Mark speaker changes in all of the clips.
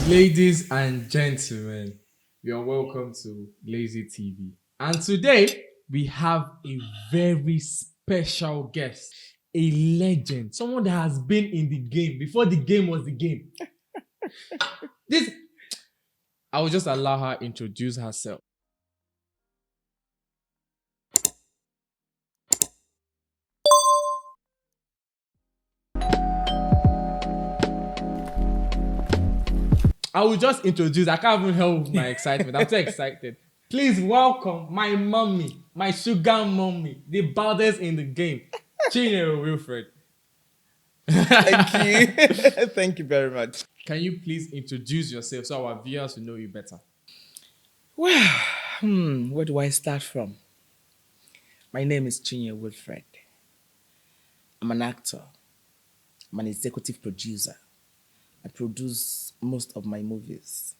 Speaker 1: Ladies and gentlemen, you are welcome to Lazy TV. And today we have a very special guest, a legend, someone that has been in the game before the game was the game. This I will just allow her introduce herself. I will just introduce. I can't even help my excitement. I'm so excited. Please welcome my mommy, my sugar mommy, the baddest in the game, CHINYERE Wilfred.
Speaker 2: Thank you. Thank you very much.
Speaker 1: Can you please introduce yourself so our viewers will know you better?
Speaker 2: Well, where do I start from? My name is CH Wilfred. I'm an actor. I'm an executive producer. I produce most of my movies.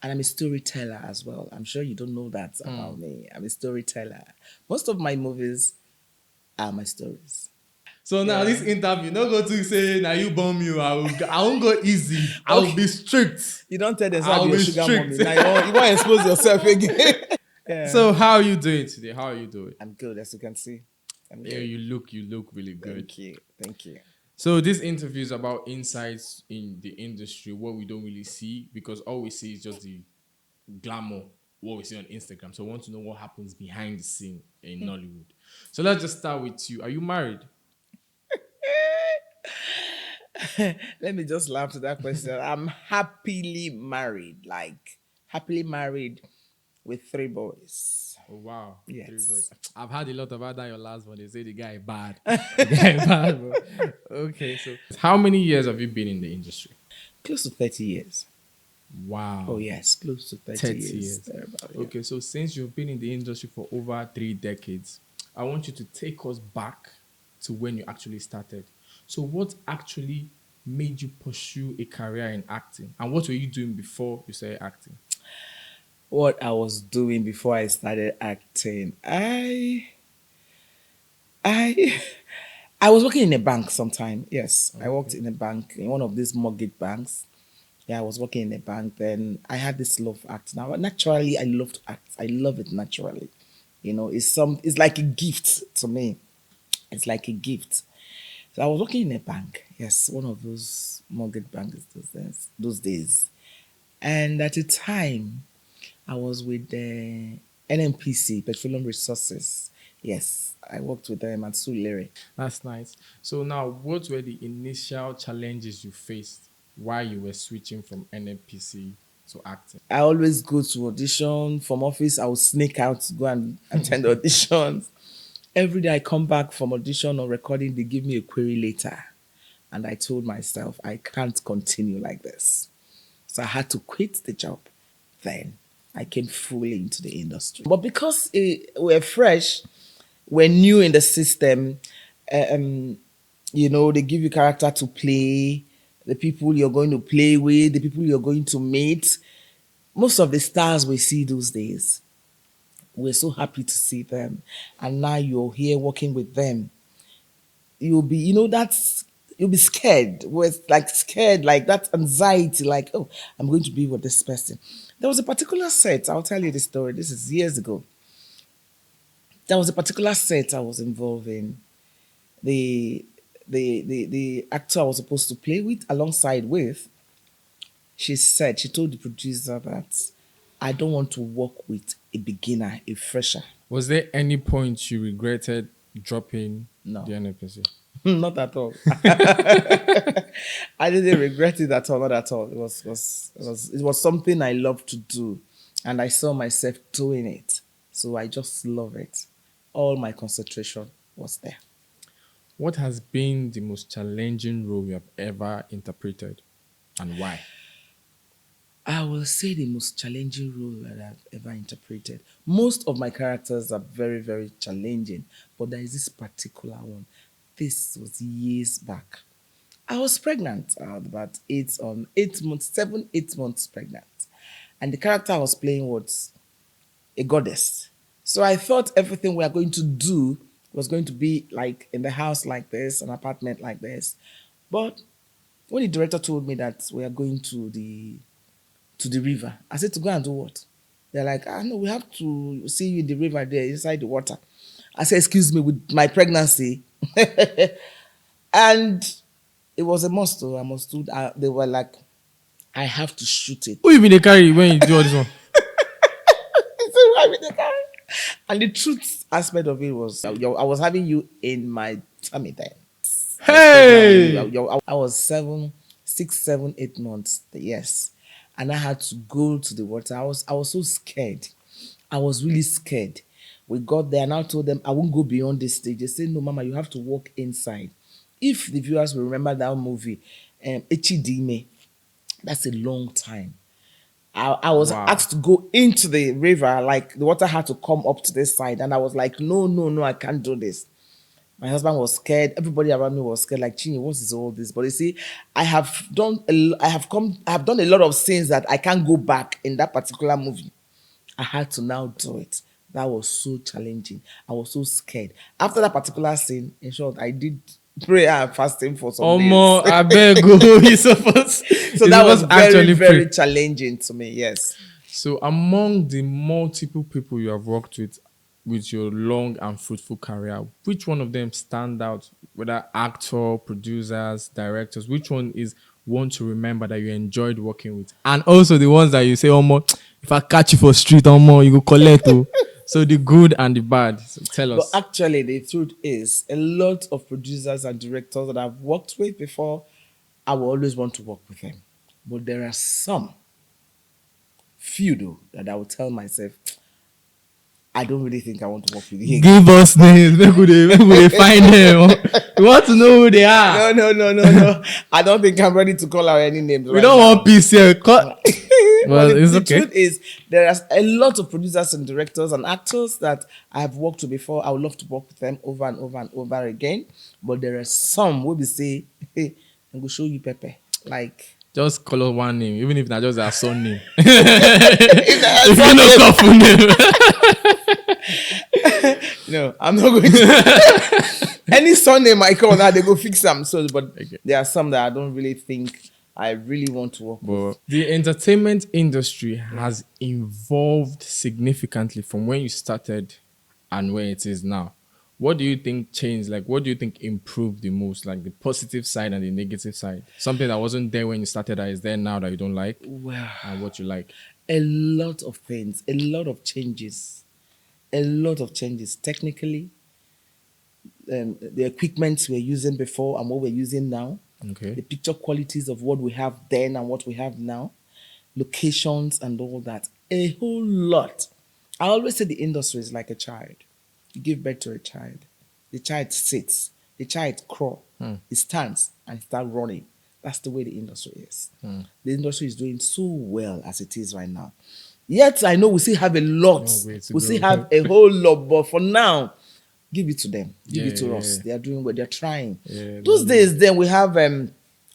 Speaker 2: And I'm a storyteller as well. I'm sure you don't know that about me. I'm a storyteller. Most of my movies are my stories.
Speaker 1: So now this interview, not go to say now you bomb you. I won't go easy. I'll be strict.
Speaker 2: You don't tell them
Speaker 1: I'll
Speaker 2: I'll be
Speaker 1: be
Speaker 2: your sugar
Speaker 1: strict.
Speaker 2: mommy. Now you want to expose yourself again. Yeah.
Speaker 1: So how are you doing today? How are you doing?
Speaker 2: I'm good, as you can see. I'm
Speaker 1: Yeah,
Speaker 2: good.
Speaker 1: you look really good.
Speaker 2: Thank you. Thank you.
Speaker 1: So this interview is about insights in the industry, what we don't really see, because all we see is just the glamour, what we see on Instagram. So we want to know what happens behind the scene in Nollywood. So let's just start with you. Are you married?
Speaker 2: Let me just laugh to that question. I'm happily married, like happily married with 3 boys.
Speaker 1: Oh wow.
Speaker 2: Yes.
Speaker 1: 3 boys. I've had a lot about that your last one. They say the guy bad. The guy bad, bro. Okay, so how many years have you been in the industry?
Speaker 2: Close to 30 years.
Speaker 1: Wow.
Speaker 2: Oh, yes, close to 30,
Speaker 1: 30
Speaker 2: years.
Speaker 1: years.
Speaker 2: Thereabout, yeah.
Speaker 1: Okay, so since you've been in the industry for over 3 decades, I want you to take us back to when you actually started. So what actually made you pursue a career in acting? And what were you doing before you started acting?
Speaker 2: What I was doing before I started acting, I I was working in a bank sometime. Yes, I worked in a bank, in one of these mortgage banks. Yeah, I was working in a bank. Then I had this love for acting. Now, naturally, I love to act. I love it naturally. You know, it's like a gift to me. It's like a gift. So I was working in a bank. Yes, one of those mortgage banks those days. And at the time, I was with the NNPC, Petroleum Resources. Yes, I worked with them at CHINYERE.
Speaker 1: That's nice. So now, what were the initial challenges you faced while you were switching from NNPC to acting?
Speaker 2: I always go to audition from office. I will sneak out to go and attend auditions. Every day I come back from audition or recording, they give me a query later. And I told myself, I can't continue like this. So I had to quit the job. Then I came fully into the industry. But because we're fresh, we're new in the system, you know, they give you character to play, the people you're going to play with, the people you're going to meet. Most of the stars we see those days, we're so happy to see them. And now you're here working with them. You'll be, you know, you'll be scared. With like scared, like that anxiety, like, oh, I'm going to be with this person. There was a particular set, I'll tell you the story. This is years ago. There was a particular set I was involved in. The the actor I was supposed to play with alongside with, she told the producer that I don't want to work with a beginner, a fresher.
Speaker 1: Was there any point you regretted dropping
Speaker 2: No.
Speaker 1: the NNPC?
Speaker 2: Not at all. I didn't regret it at all, not at all. It was something I loved to do, and I saw myself doing it. So I just love it. All my concentration was there.
Speaker 1: What has been the most challenging role you have ever interpreted and why?
Speaker 2: I will say the most challenging role that I've ever interpreted. Most of my characters are very, very challenging, but there is this particular one. This was years back. I was pregnant, about 8 months pregnant. And the character I was playing was a goddess. So I thought everything we are going to do was going to be like in the house like this, an apartment like this. But when the director told me that we are going to the to the river. I said, to go and do what? They're like, no, we have to see you in the river there, inside the water. I said, excuse me, with my pregnancy. And it was a must. I must do. They were like, I have to shoot it.
Speaker 1: Who you been the carry when you do all this one?
Speaker 2: I said, "Why with the guy?" And the truth aspect of it was, I was having you in my tummy then.
Speaker 1: Hey!
Speaker 2: I was 6, 7, 8 months. Yes, and I had to go to the water. I was so scared. I was really scared. We got there and I told them I won't go beyond this stage. They said, no, Mama, you have to walk inside. If the viewers will remember that movie, Echidime, that's a long time. I was asked to go into the river, like the water had to come up to this side, and I was like, no, I can't do this. My husband was scared. Everybody around me was scared. Like, Chinny, what is all this? But you see, I have done a lot of sins that I can't go back in that particular movie. I had to now do it. That was so challenging. I was so scared. After that particular scene, in short, I did prayer and fasting for some days.
Speaker 1: I beg you supposed.
Speaker 2: So that was very, very challenging to me. Yes.
Speaker 1: So among the multiple people you have worked with your long and fruitful career, which one of them stand out? Whether actor, producers, directors, which one is one to remember that you enjoyed working with? And also the ones that you say, if I catch you for street, you go collect. So the good and the bad. So tell us.
Speaker 2: But actually, the truth is, a lot of producers and directors that I've worked with before, I will always want to work with them. But there are few though, that I will tell myself, I don't really think I want to work with you.
Speaker 1: Give us names. Where could they find them? We want to know who they are.
Speaker 2: No. I don't think I'm ready to call out any names.
Speaker 1: We don't want peace here.
Speaker 2: Well,
Speaker 1: it's
Speaker 2: the
Speaker 1: okay.
Speaker 2: truth is, there are a lot of producers and directors and actors that I have worked with before. I would love to work with them over and over and over again. But there are some who will say, hey, I'm going to show you Pepe. Like,
Speaker 1: just call us one name, even if not just our son name. If you know couple name.
Speaker 2: No, I'm not going to. Any son name I call that, they go fix them. So, but okay. There are some that I don't really think I really want to work with.
Speaker 1: The entertainment industry has evolved significantly from when you started and where it is now. What do you think changed? Like, what do you think improved the most? Like the positive side and the negative side? Something that wasn't there when you started that is there now that you don't like?
Speaker 2: Well,
Speaker 1: and what you like?
Speaker 2: A lot of things, a lot of changes. Technically, the equipment we're using before and what we're using now.
Speaker 1: Okay.
Speaker 2: The picture qualities of what we have then and what we have now. Locations and all that. A whole lot. I always say the industry is like a child. You give birth to a child. The child sits. The child crawls. It stands and starts running. That's the way the industry is. The industry is doing so well as it is right now. Yet I know we still have a lot. We still have a whole lot. But for now, give it to them. Give it to us. They are doing what they're trying. Those days, then we have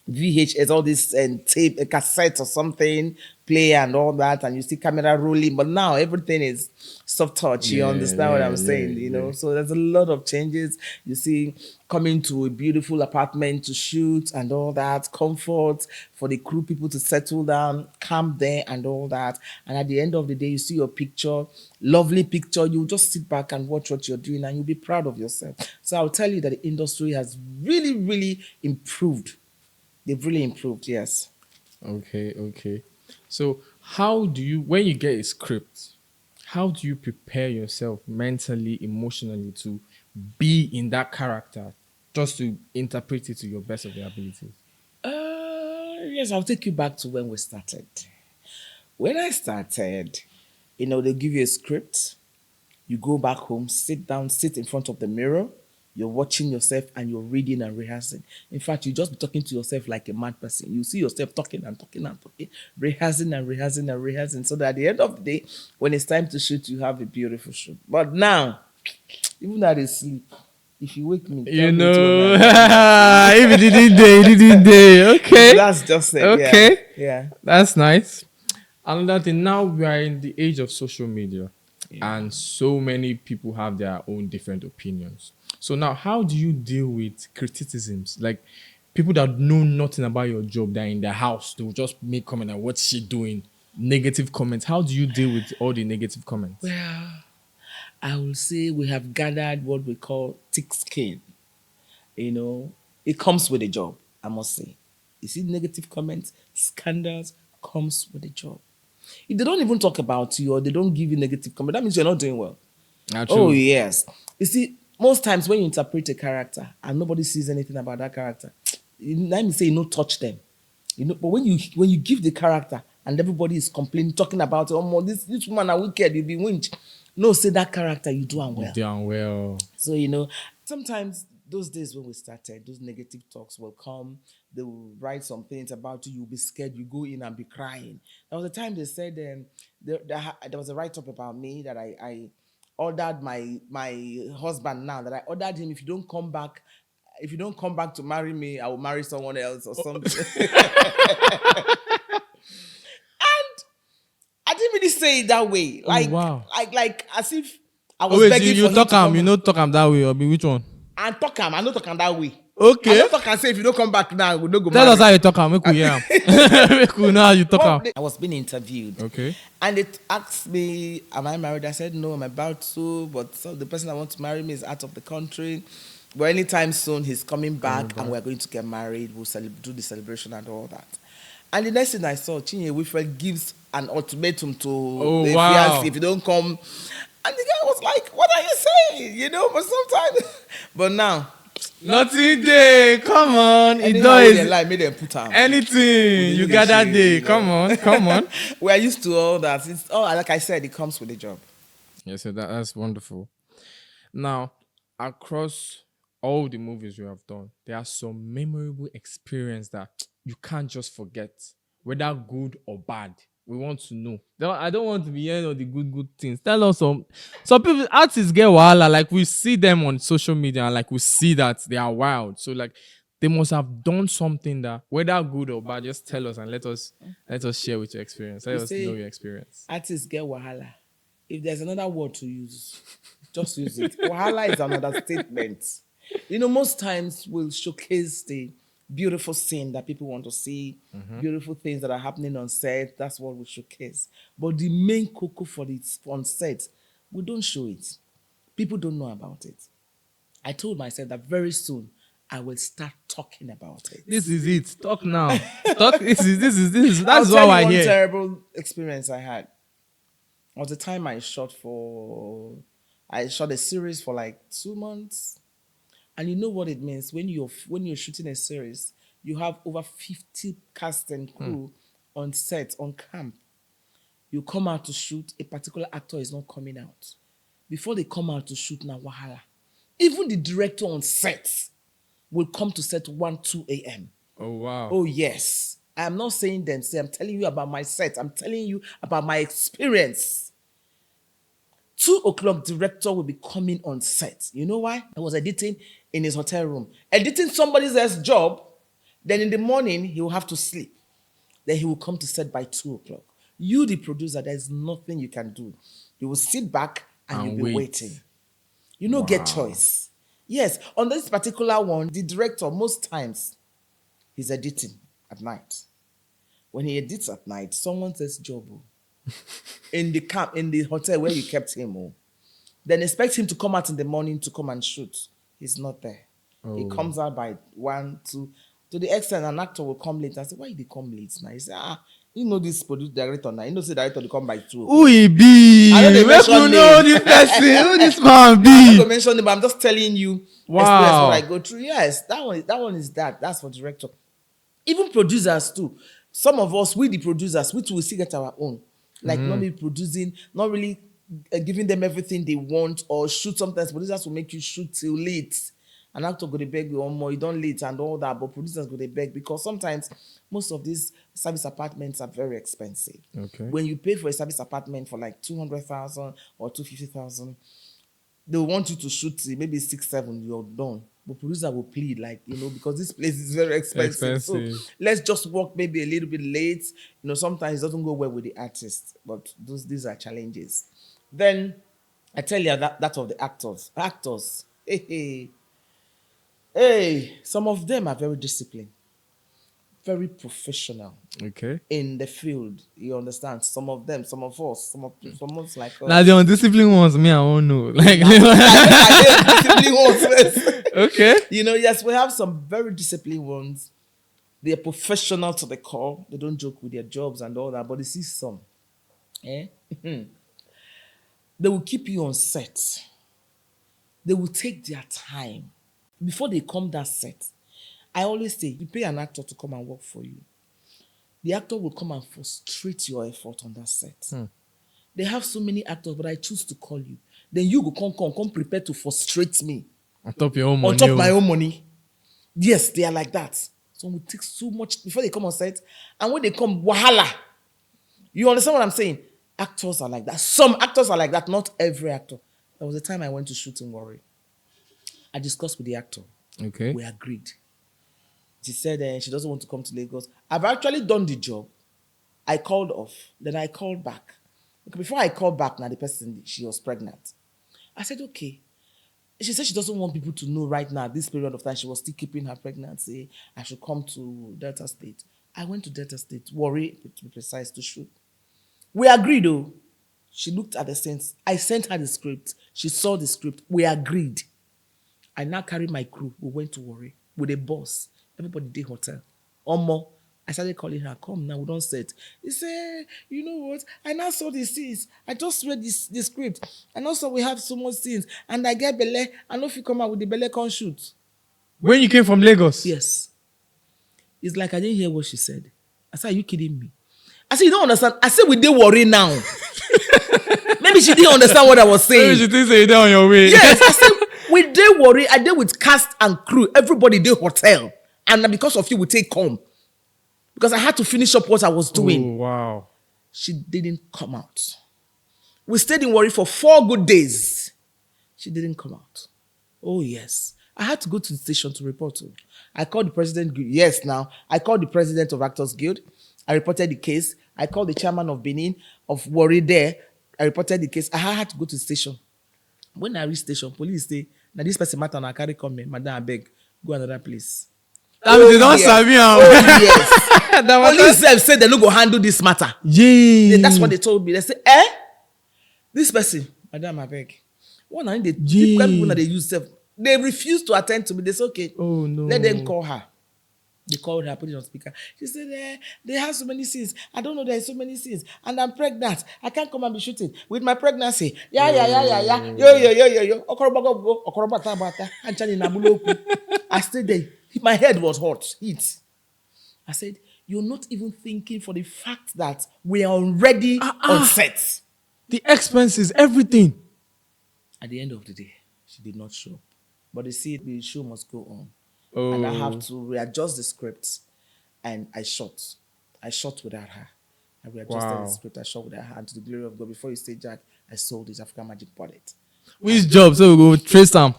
Speaker 2: VHS, all this tape, a cassette or something, play and all that, and you see camera rolling. But now everything is soft touch. You understand what I'm saying? You know, so there's a lot of changes. You see, coming to a beautiful apartment to shoot and all that, comfort for the crew people to settle down, camp there and all that. And at the end of the day, you see your picture, lovely picture. You just sit back and watch what you're doing, and you'll be proud of yourself. So I'll tell you that the industry has really, really improved. They've really improved, yes.
Speaker 1: Okay. So how do you, when you get a script, how do you prepare yourself mentally, emotionally to be in that character, just to interpret it to your best of your abilities?
Speaker 2: Yes, I'll take you back to when we started. When I started, they give you a script. You go back home, sit down, sit in front of the mirror. You're watching yourself and you're reading and rehearsing. In fact, you just be talking to yourself like a mad person. You see yourself talking and talking and talking, rehearsing and rehearsing and rehearsing. So that at the end of the day, when it's time to shoot, you have a beautiful shoot. But now, even that is sleep. If you wake me,
Speaker 1: if you didn't day. Okay.
Speaker 2: That's just it.
Speaker 1: Okay.
Speaker 2: Yeah.
Speaker 1: That's nice. Another thing, now we are in the age of social media. And so many people have their own different opinions. So now, how do you deal with criticisms? Like people that know nothing about your job, they're in their house, they will just make comment like, what's she doing? negative comments. How do you deal with all the negative comments?
Speaker 2: Well, I will say we have gathered what we call thick skin. You know, it comes with a job, I must say. You see, negative comments, scandals comes with a job. If they don't even talk about you or they don't give you negative comment, that means you're not doing well. Oh,
Speaker 1: True.
Speaker 2: yes. You see, most times when you interpret a character and nobody sees anything about that character, let me say, you know, touch them. You know, but when you give the character and everybody is complaining, talking about, oh, this woman are wicked, you'll be winch. No, say that character, you do and well.
Speaker 1: Doing well.
Speaker 2: So, you know, sometimes those days when we started, those negative talks will come. They will write some things about you. You'll be scared. You go in and be crying. There was a time they said there was a write-up about me that I ordered my husband now, that I ordered him, if you don't come back to marry me, I will marry someone else or something. I didn't really say it that way. Like,
Speaker 1: wow.
Speaker 2: like as if I was
Speaker 1: Wait,
Speaker 2: begging
Speaker 1: you
Speaker 2: for him
Speaker 1: talk
Speaker 2: to come.
Speaker 1: him, you know, talk him that way, or be which one?
Speaker 2: And talk him. I not talk him that way.
Speaker 1: Okay.
Speaker 2: I don't talk and say if you don't come back now, we don't go.
Speaker 1: Tell us how you talk him. Make we hear him. Make we know how you talk him.
Speaker 2: I was being interviewed.
Speaker 1: Okay.
Speaker 2: And it asked me, am I married? I said, no, I'm about to, but the person that wants to marry me is out of the country. But anytime soon, he's coming back and we're going to get married. We'll do the celebration and all that. And the next thing I saw, CHINYERE Wilfred gives an ultimatum to the fiancé if you don't come. And the guy was like, what are you saying? You know, but sometimes, but now,
Speaker 1: nothing day. Come on. It does.
Speaker 2: Like, made them put out
Speaker 1: anything. You got that day. Come on. Come on.
Speaker 2: We're used to all that. It's like I said, it comes with the job.
Speaker 1: Yes, so that's wonderful. Now, across all the movies you have done, there are some memorable experience that you can't just forget, whether good or bad. We want to know. I don't want to be hearing all the good things. Tell us some people, artists get wahala. Like we see them on social media and like we see that they are wild. So like they must have done something that, whether good or bad, just tell us and let us share with your experience. Let us know your experience.
Speaker 2: Artists get wahala. If there's another word to use, just use it. Wahala is another statement. You know, most times we'll showcase the beautiful scene that people want to see, beautiful things that are happening on set. That's what we showcase. But the main cocoa for it on set, we don't show it. People don't know about it. I told myself that very soon I will start talking about it.
Speaker 1: This is it. Talk now. Talk. This is. That's what I hear.
Speaker 2: One terrible experience I had was the time I shot a series for like 2 months. And you know what it means when you're shooting a series, you have over 50 cast and crew on set, on camp. You come out to shoot, a particular actor is not coming out. Before they come out to shoot, now wahala. Even the director on set will come to set 1, 2 a.m.
Speaker 1: Oh, wow.
Speaker 2: Oh, yes. I'm not saying them. I'm telling you about my set. I'm telling you about my experience. 2 o'clock, director will be coming on set. You know why? I was editing in his hotel room. Editing somebody else's job. Then in the morning, he will have to sleep. Then he will come to set by 2 o'clock. You, the producer, there's nothing you can do. You will sit back and you'll be waiting. You don't get choice. Yes, on this particular one, the director, most times, he's editing at night. When he edits at night, someone says job in the camp, in the hotel where you kept him. Then expect him to come out in the morning to come and shoot. He's not there. He comes out by 1, 2. To the extent an actor will come late. I say, why did he come late now? He say, you know this producer director now. You know the director will come by 2.
Speaker 1: Who he be?
Speaker 2: I don't
Speaker 1: know this person. Who this man be?
Speaker 2: I'm not going to mention him, but I'm just telling you experience what I go through. Yes, that one is that. That's for director. Even producers too. Some of us, we the producers, we too will still get our own. Like not be producing, not really giving them everything they want, or shoot. Sometimes producers will make you shoot till late. An actor go to beg you more, you don't late and all that, but producers go to beg because sometimes most of these service apartments are very expensive.
Speaker 1: Okay.
Speaker 2: When you pay for a service apartment for like 200,000 or 250,000, they want you to shoot maybe 6, 7, you're done. But producer will plead because this place is very expensive. So let's just work maybe a little bit late. Sometimes it doesn't go well with the artist, but these are challenges. Then I tell you that of the actors. Actors, hey, some of them are very disciplined. very professional
Speaker 1: Okay.
Speaker 2: in the field. You understand? Some of them, some of us, some of us like us.
Speaker 1: Now the undisciplined ones, me, I won't know. Like,
Speaker 2: Disciplined ones first.
Speaker 1: okay.
Speaker 2: You know, yes, we have some very disciplined ones. They are professional to the core. They don't joke with their jobs and all that. But you see some, eh? They will keep you on set. They will take their time before they come that set. I always say, you pay an actor to come and work for you. The actor will come and frustrate your effort on that set. They have so many actors, but I choose to call you. Then you go come prepare to frustrate me.
Speaker 1: On top your own money.
Speaker 2: On top my own money. Yes, they are like that. Some will take so much before they come on set. And when they come, wahala. You understand what I'm saying? Actors are like that. Some actors are like that, not every actor. There was a time I went to shoot in Warri. I discussed with the actor.
Speaker 1: Okay.
Speaker 2: We agreed. She said she doesn't want to come to Lagos. I've actually done the job. I called off. Then I called back. Okay, before I called back, now the person, she was pregnant. I said, okay. She said she doesn't want people to know right now, at this period of time, she was still keeping her pregnancy. I should come to Delta State. I went to Delta State, Warri, to be precise, to shoot. We agreed, though. She looked at the scenes. I sent her the script. She saw the script. We agreed. I now carried my crew. We went to Warri with a boss. Everybody did hotel. Omo. I started calling her, come now, we don't set. He said, you know what? I now saw the scenes. I just read the script. And also we have so much scenes. And I get Bele. I know if you come out with the Bele, can't shoot.
Speaker 1: When you came from Lagos?
Speaker 2: Yes. It's like I didn't hear what she said. I said, are you kidding me? I said, you don't understand. I said, we did worry now. Maybe she didn't understand what I was saying.
Speaker 1: Maybe she didn't say you're on your way.
Speaker 2: Yes, I said, we did worry. I did with cast and crew. Everybody did hotel. And because of you, we take come. Because I had to finish up what I was doing.
Speaker 1: Oh, wow.
Speaker 2: She didn't come out. We stayed in Warri for 4 good days. She didn't come out. Oh, yes. I had to go to the station to report to. I called the president. Yes, now. I called the president of Actors Guild. I reported the case. I called the chairman of Benin, of Warri there. I reported the case. I had to go to the station. When I reached station, police say, now this person matter and I carry come in. Madam, I beg, go another place.
Speaker 1: That means they don't serve you.
Speaker 2: Oh, yes. Police have said they no go handle this matter.
Speaker 1: Yeah.
Speaker 2: That's what they told me. They say, this person, madam, I beg. One I need people that they use self. They refuse to attend to me. They say, okay,
Speaker 1: oh no,
Speaker 2: let them call her. They called her, put it on speaker. She said, they have so many scenes. I don't know, there are so many scenes. And I'm pregnant. I can't come and be shooting with my pregnancy. Yeah. Yo. I stayed there. My head was hot, heat. I said, you're not even thinking for the fact that we are already on set.
Speaker 1: The expenses, everything.
Speaker 2: At the end of the day, she did not show. But you see, the show must go on.
Speaker 1: Oh.
Speaker 2: And I have to readjust the script. And I shot. I shot without her. I readjusted the script. I shot without her. And to the glory of God, before you say Jack, I sold this African Magic bought it.
Speaker 1: Which job? So we go trace them.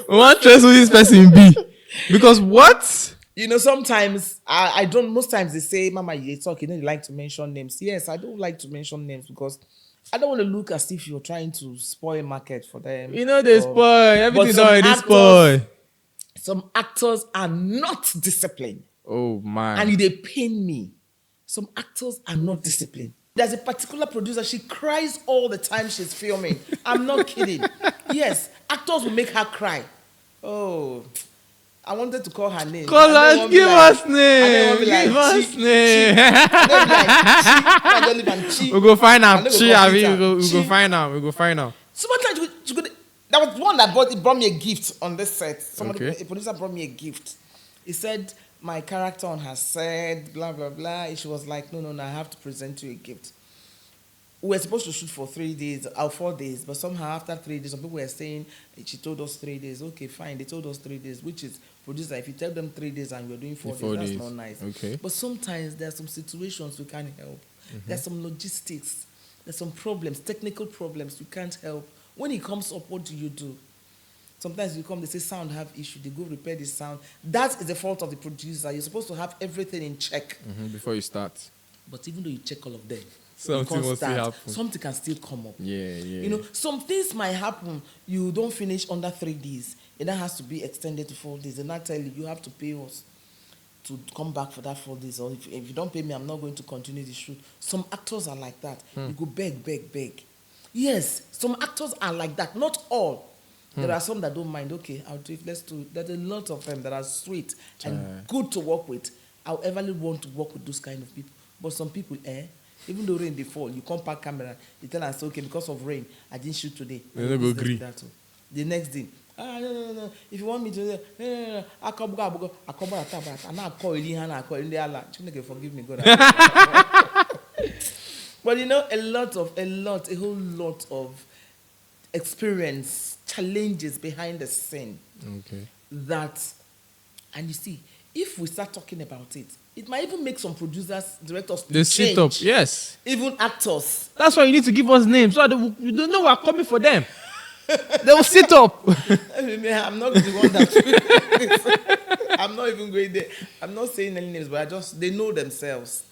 Speaker 1: We want to trace who this person be. Because what?
Speaker 2: You know, sometimes I don't. Most times they say, "Mama, you talk. You don't like to mention names." Yes, I don't like to mention names because I don't want to look as if you're trying to spoil market for them.
Speaker 1: You know they spoil. Everything's already spoiled.
Speaker 2: Some actors are not disciplined.
Speaker 1: Oh man!
Speaker 2: And they pain me. Some actors are not disciplined. There's a particular producer. She cries all the time she's filming. I'm not kidding. Yes, actors will make her cry. Oh. I wanted to call her name.
Speaker 1: Give us name. Give us name. We go find out. We go find out. We go find out.
Speaker 2: Sometimes there was one that brought me a gift on this set. A producer brought me a gift. He said, my character on her set, blah, blah, blah. She was like, no, I have to present you a gift. We were supposed to shoot for 3 days or 4 days, but somehow after 3 days, some people were saying, she told us 3 days. Okay, fine. They told us 3 days, which is, producer, if you tell them 3 days and we're doing 4 days, that's not nice.
Speaker 1: Okay.
Speaker 2: But sometimes there are some situations we can't help. Mm-hmm. There's some logistics. There's some problems, technical problems we can't help. When it comes up, what do? Sometimes you come, they say sound have issue. They go repair the sound. That is the fault of the producer. You're supposed to have everything in check.
Speaker 1: Mm-hmm, before you start.
Speaker 2: But even though you check all of them,
Speaker 1: something will still happen.
Speaker 2: Something can still come up.
Speaker 1: Yeah.
Speaker 2: You know, some things might happen. You don't finish under 3 days. It then has to be extended to 4 days. And I tell you, you have to pay us. to come back for that 4 days, or if you don't pay me, I'm not going to continue the shoot. Some actors are like that. You go beg. Yes, some actors are like that. Not all. There are some that don't mind. Okay, I'll do it. Let's do it. There's a lot of them that are sweet and good to work with. I'll ever want to work with those kind of people. But some people, even though rain they fall, you come back camera, you tell us, okay, because of rain, I didn't shoot today.
Speaker 1: They don't go agree.
Speaker 2: The next day, no. If you want me to, no. I come back, and I call you, and I call you, you forgive me, God. But you know, a whole lot of experience, challenges behind the scene.
Speaker 1: Okay.
Speaker 2: And you see, if we start talking about it, it might even make some producers, directors,
Speaker 1: they sit up, yes.
Speaker 2: Even actors.
Speaker 1: That's why you need to give us names, so you don't know we're coming for them. They will sit up.
Speaker 2: I'm not the one that. I'm not even going there. I'm not saying any names, but they know themselves,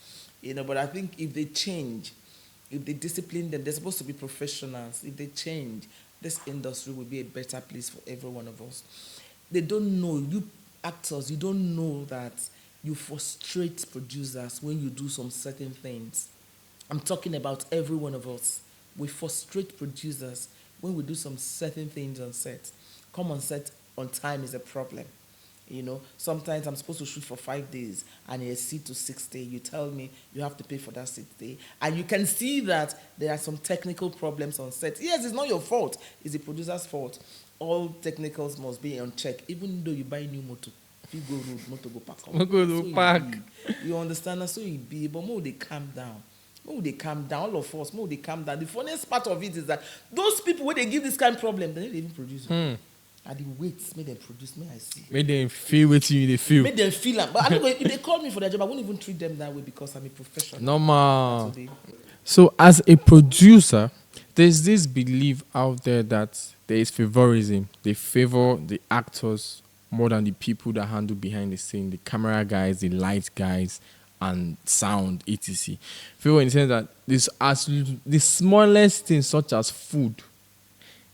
Speaker 2: you know. But I think if they change, if they discipline them, they're supposed to be professionals. If they change, this industry will be a better place for every one of us. They don't know, you actors, you don't know that you frustrate producers when you do some certain things. I'm talking about every one of us. We frustrate producers when we do some certain things on set. Come on set on time is a problem. You know, sometimes I'm supposed to shoot for 5 days and a 6 to 6 day. You tell me you have to pay for that 6th day. And you can see that there are some technical problems on set. Yes, it's not your fault. It's the producer's fault. All technicals must be on check. Even though you buy new motor, you go road, motor go park. You understand? And so it be. But more they calm down. More they calm down. All of us, more they calm down. The funniest part of it is that those people, when they give this kind of problem, they don't even produce it. And the weights make them produce, may I see.
Speaker 1: Make them feel what they feel.
Speaker 2: Make them feel it. But anyway, if they call me for their job, I won't even treat them that way because I'm a professional.
Speaker 1: Normal. So as a producer, there's this belief out there that there is favorism. They favor the actors more than the people that handle behind the scene, the camera guys, the light guys, and sound, etc. Favor in the sense that the smallest things such as food,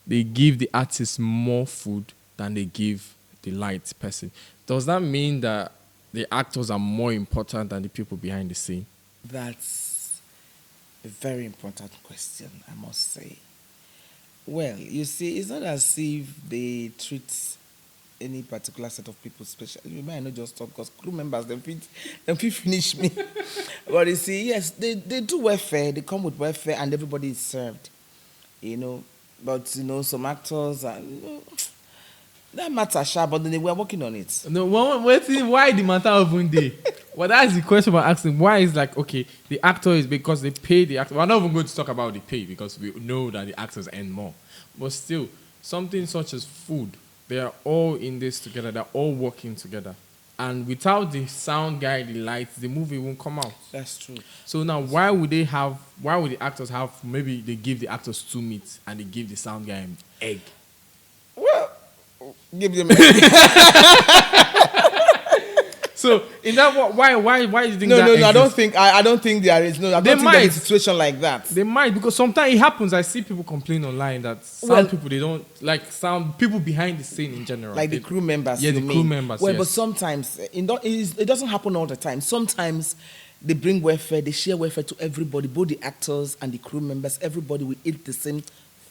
Speaker 1: they give the artist more food than they give the light person. Does that mean that the actors are more important than the people behind the scene?
Speaker 2: That's a very important question, I must say. Well, you see, it's not as if they treat any particular set of people special. You might not just talk because crew members, they finish me. But you see, yes, they do welfare. They come with welfare and everybody is served, you know. But, you know, some actors are, you know, that matter sharp, but then they were working on it.
Speaker 1: No, why the matter of one day? Well, that's the question we're asking. Why is like, okay, the actor is because they pay the actor. We're not even going to talk about the pay because we know that the actors earn more. But still, something such as food, they are all in this together. They're all working together. And without the sound guy, the lights, the movie won't come out.
Speaker 2: That's true.
Speaker 1: So now, why would the actors have, maybe they give the actors 2 meats and they give the sound guy an egg?
Speaker 2: Well, give them egg.
Speaker 1: So, in that, why do you think
Speaker 2: that?
Speaker 1: No,
Speaker 2: I don't think there is. No, I don't think there's a situation like that.
Speaker 1: They might, because sometimes it happens. I see people complain online that people, they don't like sound, people behind the scene in general.
Speaker 2: Like the crew members.
Speaker 1: Yeah, the crew members.
Speaker 2: Well,
Speaker 1: yes.
Speaker 2: But sometimes, it doesn't happen all the time. Sometimes they bring welfare, they share welfare to everybody, both the actors and the crew members. Everybody will eat the same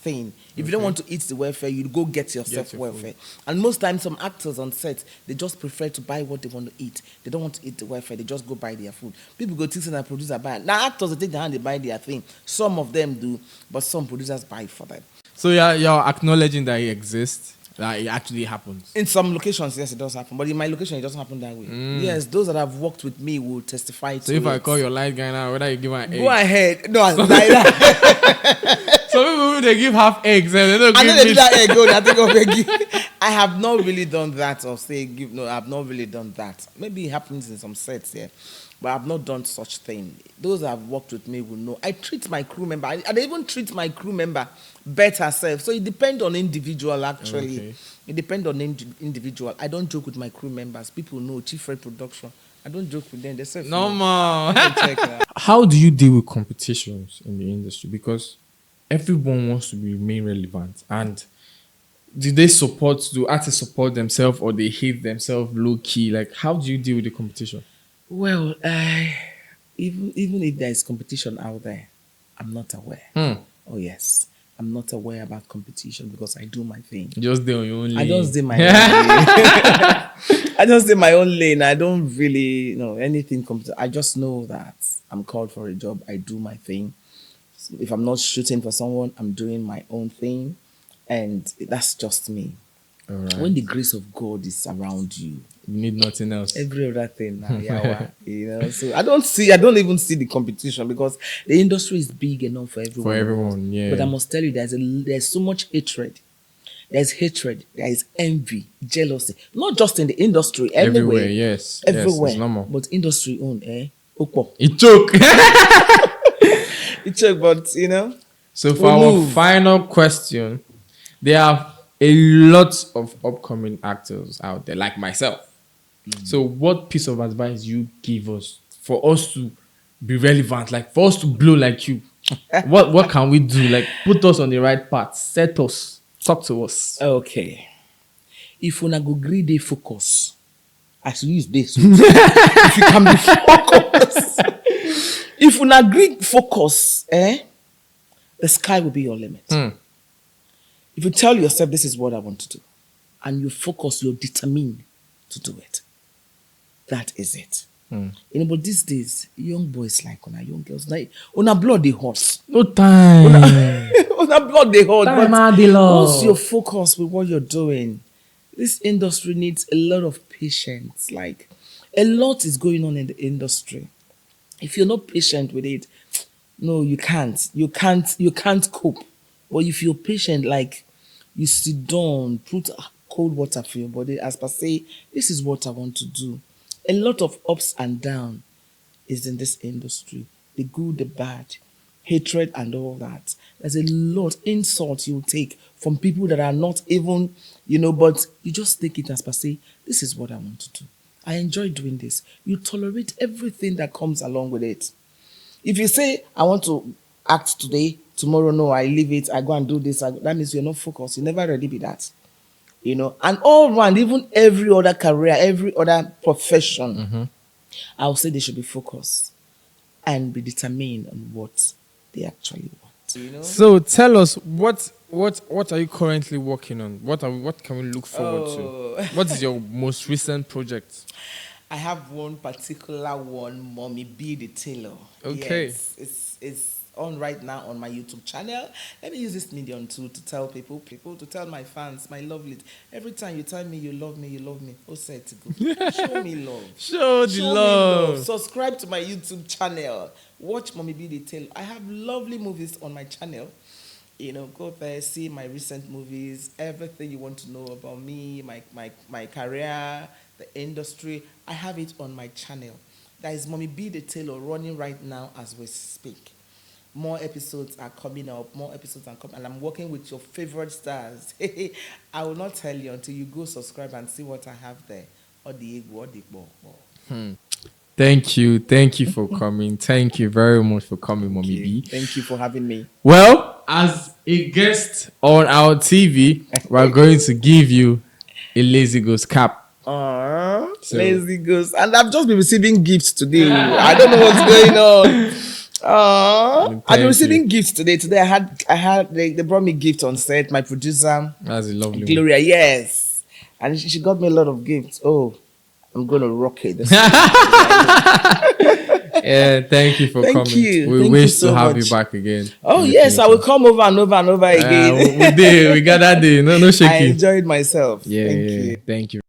Speaker 2: thing. If you don't want to eat the welfare, you go get yourself welfare. And most times, some actors on set, they just prefer to buy what they want to eat. They don't want to eat the welfare. They just go buy their food. People go think that producer buy. Now actors, they take their hand, they buy their thing. Some of them do, but some producers buy for them.
Speaker 1: So you're acknowledging that it exists. That it actually happens.
Speaker 2: In some locations, yes, it does happen. But in my location, it doesn't happen that way. Yes, those that have worked with me will testify to it.
Speaker 1: So if I call your light guy now, whether you give an egg?
Speaker 2: Go ahead. No, like that.
Speaker 1: Some people, they give half eggs and they don't give
Speaker 2: they do that egg. I think of egg. I have not really done that or say give. No, I've not really done that. Maybe it happens in some sets, yeah. But I've not done such thing. Those that have worked with me will know. I treat my crew member, I even treat my crew member better self. So it depends on individual, actually. Okay. It depends on individual. I don't joke with my crew members. People know, Chief Red Production. I don't joke with them. They say,
Speaker 1: normal. How do you deal with competitions in the industry? Because everyone wants to remain relevant. And do artists support themselves or they hate themselves low key? Like, how do you deal with the competition?
Speaker 2: Well, even if there is competition out there, I'm not aware. Oh yes, I'm not aware about competition because I do my thing.
Speaker 1: You just do on your own lane.
Speaker 2: I just do my own lane. I just do my own lane. I don't really know anything. I just know that I'm called for a job. I do my thing. If I'm not shooting for someone, I'm doing my own thing, and that's just me.
Speaker 1: All right.
Speaker 2: When the grace of God is around you,
Speaker 1: You need nothing else.
Speaker 2: every other thing now, so I don't even see the competition because the industry is big enough for everyone.
Speaker 1: For everyone, yeah.
Speaker 2: But I must tell you, there's so much hatred. There's hatred, there is envy, jealousy, not just in the industry,
Speaker 1: Everywhere,
Speaker 2: everywhere.
Speaker 1: yes.
Speaker 2: Everywhere.
Speaker 1: Yes, it's normal.
Speaker 2: But industry own, Okpo.
Speaker 1: It took.
Speaker 2: It took, but
Speaker 1: So for
Speaker 2: We'll
Speaker 1: our
Speaker 2: move.
Speaker 1: final question, there are a lot of upcoming actors out there, like myself. So what piece of advice you give us for us to be relevant, like for us to blow like you? What can we do? Like put us on the right path, set us, talk to us.
Speaker 2: Okay. If una go gree dey focus, as you use this, if you can be focused, if una gree focus, the sky will be your limit. If you tell yourself this is what I want to do, and you focus, you're determined to do it. That is it. But these days, young boys like young girls like blood the horse.
Speaker 1: No time.
Speaker 2: Blood the horse.
Speaker 1: Time
Speaker 2: But
Speaker 1: are the law.
Speaker 2: once you're focused with what you're doing, this industry needs a lot of patience. Like a lot is going on in the industry. If you're not patient with it, no, you can't. You can't cope. But if you're patient, like you sit down, put cold water for your body, as per say, this is what I want to do. A lot of ups and downs is in this industry. The good, the bad, hatred and all that. There's a lot insult you take from people that are not even, but you just take it as per say, this is what I want to do. I enjoy doing this. You tolerate everything that comes along with it. If you say, I want to act today, tomorrow, no, I leave it, I go and do this, that means you're not focused. You never really be that. And all around, even every other career, every other profession, I'll say they should be focused and be determined on what they actually want.
Speaker 1: So tell us what are you currently working on? What can we look forward to? What is your most recent project?
Speaker 2: I have one particular one, Mommy B the Tailor.
Speaker 1: Okay.
Speaker 2: Yes, it's on right now on my YouTube channel. Let me use this medium to tell people, to tell my fans, my lovely. Every time you tell me you love me, oh, say it to go. Show me love.
Speaker 1: Show the
Speaker 2: Me
Speaker 1: love.
Speaker 2: Subscribe to my YouTube channel. Watch Mommy B the Tailor. I have lovely movies on my channel. Go there, see my recent movies, everything you want to know about me, my career, the industry. I have it on my channel. That is Mommy B the Tailor running right now as we speak. More episodes are coming up, and I'm working with your favorite stars. I will not tell you until you go subscribe and see what I have there.
Speaker 1: Thank you for coming. Thank you very much for coming, Mommy B.
Speaker 2: Thank you for having me.
Speaker 1: Well, as a guest on our TV, we're going to give you a Lazy Ghost cap.
Speaker 2: Lazy Ghost. And I've just been receiving gifts today. I don't know what's going on. I've been receiving gifts today. Today I had they brought me gifts on set. My producer,
Speaker 1: That's a lovely
Speaker 2: Gloria, yes. And she got me a lot of gifts. Oh, I'm gonna rock it.
Speaker 1: Yeah, thank you for
Speaker 2: Thank
Speaker 1: coming.
Speaker 2: you.
Speaker 1: We
Speaker 2: Thank
Speaker 1: wish
Speaker 2: you so
Speaker 1: to have
Speaker 2: much.
Speaker 1: you back again.
Speaker 2: Oh
Speaker 1: in the
Speaker 2: yes, I
Speaker 1: future.
Speaker 2: will come over and over and over again.
Speaker 1: We got that day. No
Speaker 2: I
Speaker 1: shaking.
Speaker 2: enjoyed myself.
Speaker 1: Yeah,
Speaker 2: Thank
Speaker 1: yeah.
Speaker 2: you.
Speaker 1: Thank you.